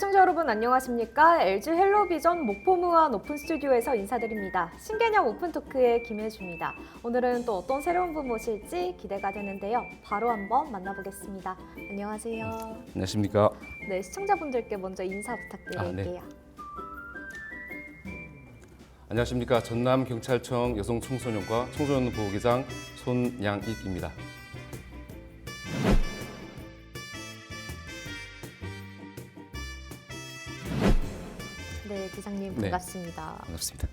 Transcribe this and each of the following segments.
시청자 여러분 안녕하십니까? LG 헬로비전 목포무한 오픈 스튜디오에서 인사드립니다. 신개념 오픈 토크의 김혜주입니다. 오늘은 또 어떤 새로운 분 모실지 기대가 되는데요. 바로 한번 만나보겠습니다. 안녕하세요. 안녕하십니까. 네, 시청자분들께 먼저 인사 부탁드릴게요. 안녕하십니까. 전남경찰청 여성청소년과 청소년 보호기장 손양익입니다. 네, 기장님 네. 반갑습니다. 반갑습니다.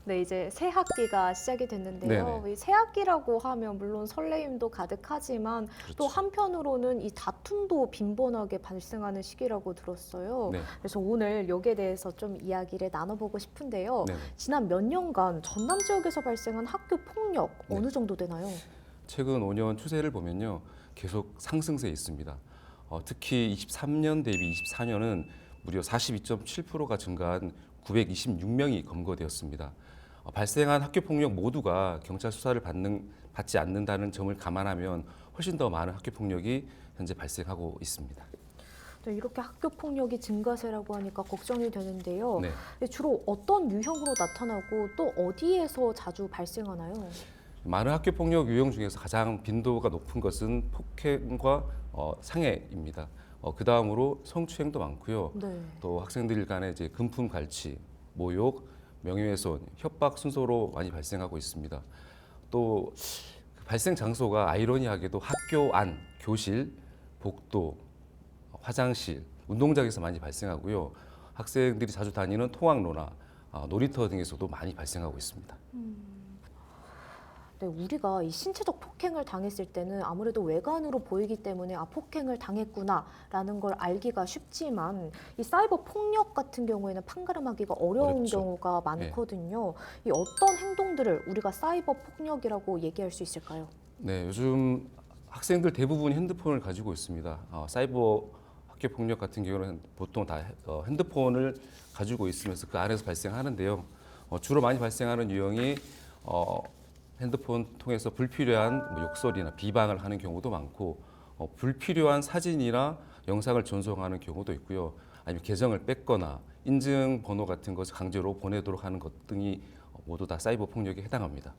네, 이제 새 학기가 시작이 됐는데요. 네네. 이 새 학기라고 하면 물론 설레임도 가득하지만 그렇죠. 또 한편으로는 이 다툼도 빈번하게 발생하는 시기라고 들었어요. 네. 그래서 오늘 여기에 대해서 좀 이야기를 나눠보고 싶은데요. 네네. 지난 몇 년간 전남 지역에서 발생한 학교 폭력 네. 어느 정도 되나요? 최근 5년 추세를 보면요. 계속 상승세에 있습니다. 특히 23년 대비 24년은 무려 42.7%가 증가한 926명이 검거되었습니다. 발생한 학교 폭력 모두가 경찰 수사를 받지 않는다는 점을 감안하면 훨씬 더 많은 학교 폭력이 현재 발생하고 있습니다. 네, 이렇게 학교 폭력이 증가세라고 하니까 걱정이 되는데요. 네. 주로 어떤 유형으로 나타나고 또 어디에서 자주 발생하나요? 많은 학교 폭력 유형 중에서 가장 빈도가 높은 것은 폭행과 상해입니다. 그 다음으로 성추행도 많고요. 네. 또 학생들 간의 이제 금품 갈취, 모욕, 명예훼손, 협박 순서로 많이 발생하고 있습니다. 또 발생 장소가 아이러니하게도 학교 안, 교실, 복도, 화장실, 운동장에서 많이 발생하고요. 학생들이 자주 다니는 통학로나 놀이터 등에서도 많이 발생하고 있습니다. 네, 우리가 이 신체적 폭행을 당했을 때는 아무래도 외관으로 보이기 때문에 폭행을 당했구나라는 걸 알기가 쉽지만 이 사이버 폭력 같은 경우에는 판가름하기가 어려운 어렵죠. 경우가 많거든요. 이 어떤 행동들을 우리가 사이버 폭력이라고 얘기할 수 있을까요? 네, 요즘 학생들 대부분이 핸드폰을 가지고 있습니다. 사이버 학교 폭력 같은 경우는 보통 다 핸드폰을 가지고 있으면서 그 안에서 발생하는데요. 주로 많이 발생하는 유형이 핸드폰 통해서 불필요한 욕설이나 비방을 하는 경우도 많고 불필요한 사진이나 영상을 전송하는 경우도 있고요. 아니면 계정을 뺏거나 인증번호 같은 것을 강제로 보내도록 하는 것 등이 모두 다 사이버 폭력에 해당합니다.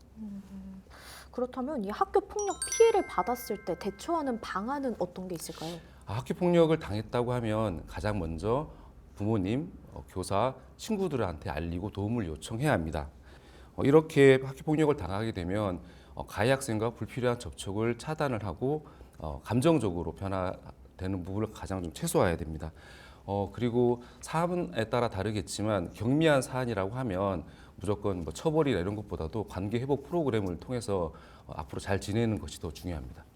그렇다면 이 학교 폭력 피해를 받았을 때 대처하는 방안은 어떤 게 있을까요? 학교 폭력을 당했다고 하면 가장 먼저 부모님, 교사, 친구들한테 알리고 도움을 요청해야 합니다. 이렇게 학교 폭력을 당하게 되면 가해 학생과 불필요한 접촉을 차단을 하고 감정적으로 변화되는 부분을 가장 좀 최소화해야 됩니다. 그리고 사안에 따라 다르겠지만 경미한 사안이라고 하면 무조건 뭐 처벌이나 이런 것보다도 관계 회복 프로그램을 통해서 앞으로 잘 지내는 것이 더 중요합니다.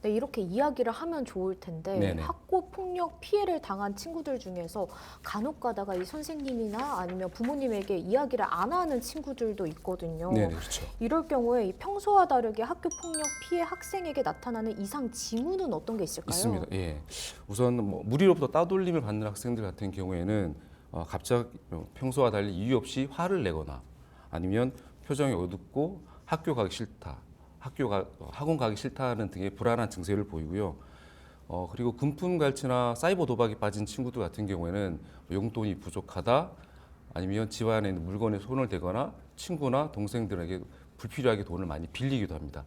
네, 이렇게 이야기를 하면 좋을 텐데 네네. 학교 폭력 피해를 당한 친구들 중에서 간혹 가다가 이 선생님이나 아니면 부모님에게 이야기를 안 하는 친구들도 있거든요. 네, 그렇죠. 이럴 경우에 이 평소와 다르게 학교 폭력 피해 학생에게 나타나는 이상 징후는 어떤 게 있을까요? 있습니다. 예. 우선 무리로부터 따돌림을 받는 학생들 같은 경우에는 갑자기 평소와 달리 이유 없이 화를 내거나 아니면 표정이 어둡고 학교 가기 싫다, 학원 가기 싫다는 등의 불안한 증세를 보이고요. 그리고 금품 갈취나 사이버 도박에 빠진 친구들 같은 경우에는 용돈이 부족하다, 아니면 집안에 있는 물건에 손을 대거나 친구나 동생들에게 불필요하게 돈을 많이 빌리기도 합니다.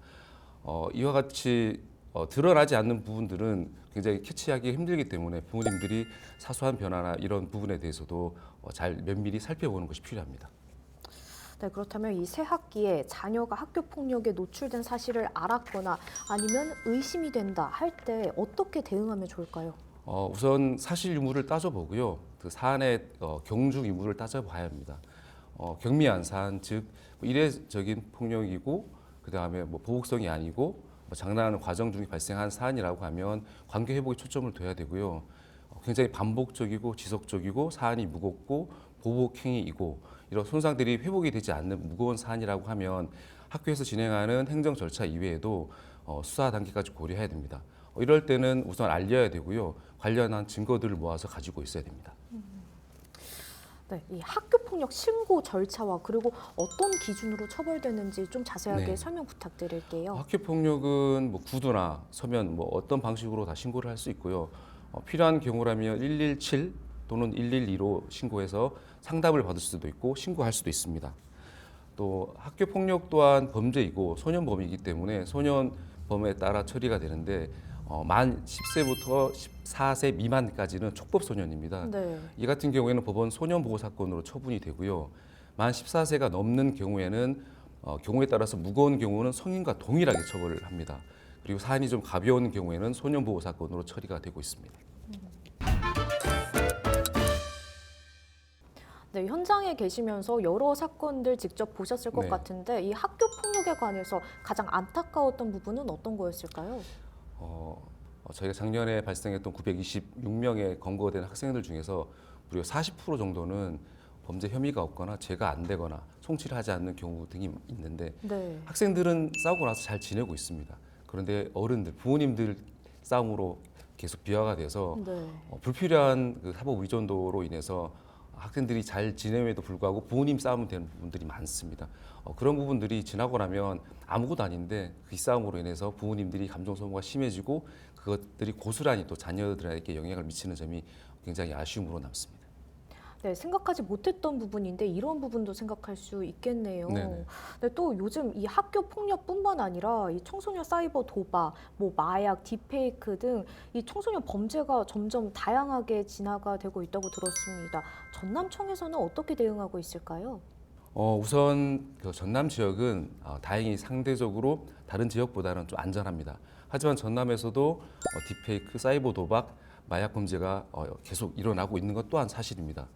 이와 같이 드러나지 않는 부분들은 굉장히 캐치하기 힘들기 때문에 부모님들이 사소한 변화나 이런 부분에 대해서도 잘 면밀히 살펴보는 것이 필요합니다. 네, 그렇다면 이 새 학기에 자녀가 학교 폭력에 노출된 사실을 알았거나 아니면 의심이 된다 할 때 어떻게 대응하면 좋을까요? 우선 사실 유무를 따져보고요. 그 사안의 경중 유무를 따져봐야 합니다. 경미한 사안, 즉 이례적인 폭력이고 그 다음에 보복성이 아니고 장난하는 과정 중에 발생한 사안이라고 하면 관계 회복에 초점을 둬야 되고요. 굉장히 반복적이고 지속적이고 사안이 무겁고 보복행위이고 이런 손상들이 회복이 되지 않는 무거운 사안이라고 하면 학교에서 진행하는 행정 절차 이외에도 수사 단계까지 고려해야 됩니다. 이럴 때는 우선 알려야 되고요. 관련한 증거들을 모아서 가지고 있어야 됩니다. 네, 이 학교 폭력 신고 절차와 그리고 어떤 기준으로 처벌되는지 좀 자세하게 네. 설명 부탁드릴게요. 학교 폭력은 구두나 서면 어떤 방식으로 다 신고를 할 수 있고요. 필요한 경우라면 117 또는 112로 신고해서 상담을 받을 수도 있고 신고할 수도 있습니다. 또 학교 폭력 또한 범죄이고 소년범이기 때문에 소년범에 따라 처리가 되는데 만 10세부터 14세 미만까지는 촉법 소년입니다. 네. 이 같은 경우에는 법원 소년보호 사건으로 처분이 되고요. 만 14세가 넘는 경우에는 경우에 따라서 무거운 경우는 성인과 동일하게 처벌을 합니다. 그리고 사안이 좀 가벼운 경우에는 소년보호 사건으로 처리가 되고 있습니다. 네, 현장에 계시면서 여러 사건들 직접 보셨을 것 네. 같은데 이 학교 폭력에 관해서 가장 안타까웠던 부분은 어떤 거였을까요? 저희가 작년에 발생했던 926명의 검거된 학생들 중에서 무려 40% 정도는 범죄 혐의가 없거나 죄가 안 되거나 송치를 하지 않는 경우 등이 있는데 네. 학생들은 싸우고 나서 잘 지내고 있습니다. 그런데 어른들, 부모님들 싸움으로 계속 비화가 돼서 네. 불필요한 그 사법 의존도로 인해서 학생들이 잘 지냄에도 불구하고 부모님 싸움이 되는 부분들이 많습니다. 그런 부분들이 지나고 나면 아무것도 아닌데 그 싸움으로 인해서 부모님들이 감정 소모가 심해지고 그것들이 고스란히 또 자녀들에게 영향을 미치는 점이 굉장히 아쉬움으로 남습니다. 네, 생각하지 못했던 부분인데 이런 부분도 생각할 수 있겠네요. 네네. 네, 또 요즘 이 학교 폭력뿐만 아니라 이 청소년 사이버 도박, 뭐 마약, 딥페이크 등 이 청소년 범죄가 점점 다양하게 진화가 되고 있다고 들었습니다. 전남청에서는 어떻게 대응하고 있을까요? 우선 그 전남 지역은 다행히 상대적으로 다른 지역보다는 좀 안전합니다. 하지만 전남에서도 딥페이크, 사이버 도박, 마약 범죄가 계속 일어나고 있는 것 또한 사실입니다.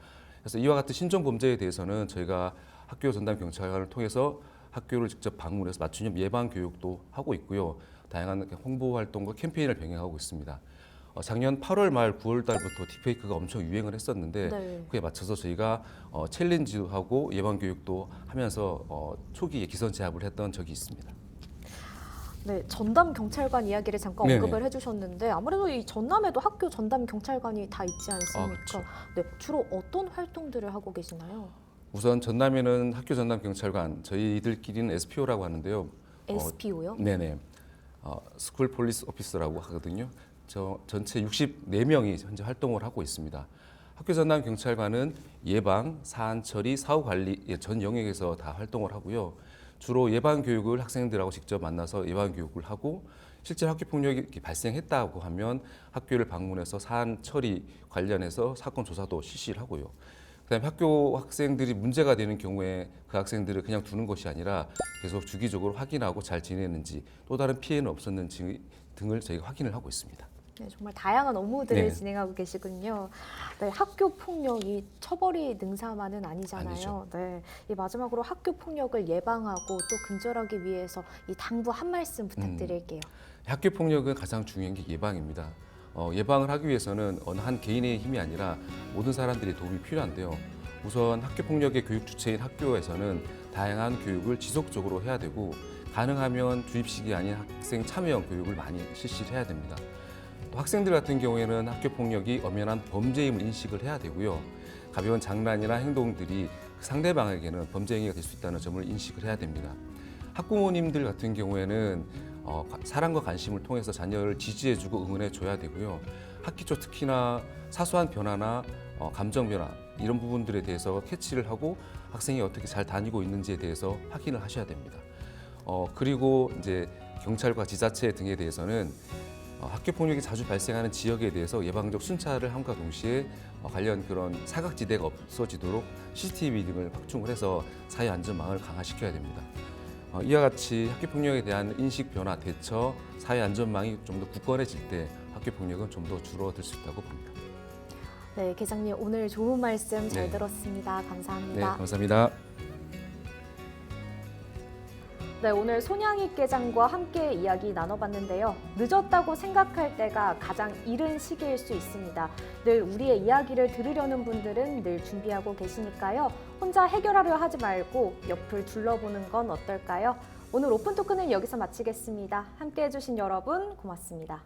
그래서 이와 같은 신종 범죄에 대해서는 저희가 학교 전담 경찰관을 통해서 학교를 직접 방문해서 맞춤형 예방 교육도 하고 있고요. 다양한 홍보 활동과 캠페인을 병행하고 있습니다. 작년 8월 말 9월 달부터 딥페이크가 엄청 유행을 했었는데 네. 그에 맞춰서 저희가 챌린지도 하고 예방 교육도 하면서 초기에 기선 제압을 했던 적이 있습니다. 네, 전담 경찰관 이야기를 잠깐 네네. 언급을 해주셨는데 아무래도 이 전남에도 학교 전담 경찰관이 다 있지 않습니까? 그렇죠. 네, 주로 어떤 활동들을 하고 계시나요? 우선 전남에는 학교 전담 경찰관, 저희들끼리는 SPO라고 하는데요. SPO요? 네네. 스쿨 폴리스 오피서라고 하거든요. 전체 64명이 현재 활동을 하고 있습니다. 학교 전담 경찰관은 예방, 사안 처리, 사후 관리 전 영역에서 다 활동을 하고요. 주로 예방 교육을 학생들하고 직접 만나서 예방 교육을 하고 실제 학교 폭력이 발생했다고 하면 학교를 방문해서 사안 처리 관련해서 사건 조사도 실시를 하고요. 그다음에 학교 학생들이 문제가 되는 경우에 그 학생들을 그냥 두는 것이 아니라 계속 주기적으로 확인하고 잘 지내는지 또 다른 피해는 없었는지 등을 저희가 확인을 하고 있습니다. 네, 정말 다양한 업무들을 네. 진행하고 계시군요. 네, 학교 폭력이 처벌이 능사만은 아니잖아요. 아니죠. 네, 이 마지막으로 학교 폭력을 예방하고 또 근절하기 위해서 이 당부 한 말씀 부탁드릴게요. 학교 폭력은 가장 중요한 게 예방입니다. 예방을 하기 위해서는 어느 한 개인의 힘이 아니라 모든 사람들의 도움이 필요한데요. 우선 학교 폭력의 교육 주체인 학교에서는 다양한 교육을 지속적으로 해야 되고 가능하면 주입식이 아닌 학생 참여형 교육을 많이 실시를 해야 됩니다. 또 학생들 같은 경우에는 학교 폭력이 엄연한 범죄임을 인식을 해야 되고요. 가벼운 장난이나 행동들이 상대방에게는 범죄 행위가 될 수 있다는 점을 인식을 해야 됩니다. 학부모님들 같은 경우에는 사랑과 관심을 통해서 자녀를 지지해주고 응원해줘야 되고요. 학기 초 특히나 사소한 변화나 감정 변화 이런 부분들에 대해서 캐치를 하고 학생이 어떻게 잘 다니고 있는지에 대해서 확인을 하셔야 됩니다. 그리고 이제 경찰과 지자체 등에 대해서는 학교 폭력이 자주 발생하는 지역에 대해서 예방적 순찰을 함과 동시에 관련 그런 사각지대가 없어지도록 CCTV 등을 확충을 해서 사회 안전망을 강화시켜야 됩니다. 이와 같이 학교 폭력에 대한 인식 변화, 대처, 사회 안전망이 좀 더 굳건해질 때 학교 폭력은 좀 더 줄어들 수 있다고 봅니다. 네, 계장님 오늘 좋은 말씀 잘 네. 들었습니다. 네, 감사합니다. 감사합니다. 네, 오늘 손양익 계장과 함께 이야기 나눠봤는데요. 늦었다고 생각할 때가 가장 이른 시기일 수 있습니다. 늘 우리의 이야기를 들으려는 분들은 늘 준비하고 계시니까요. 혼자 해결하려 하지 말고 옆을 둘러보는 건 어떨까요? 오늘 오픈토크는 여기서 마치겠습니다. 함께 해주신 여러분 고맙습니다.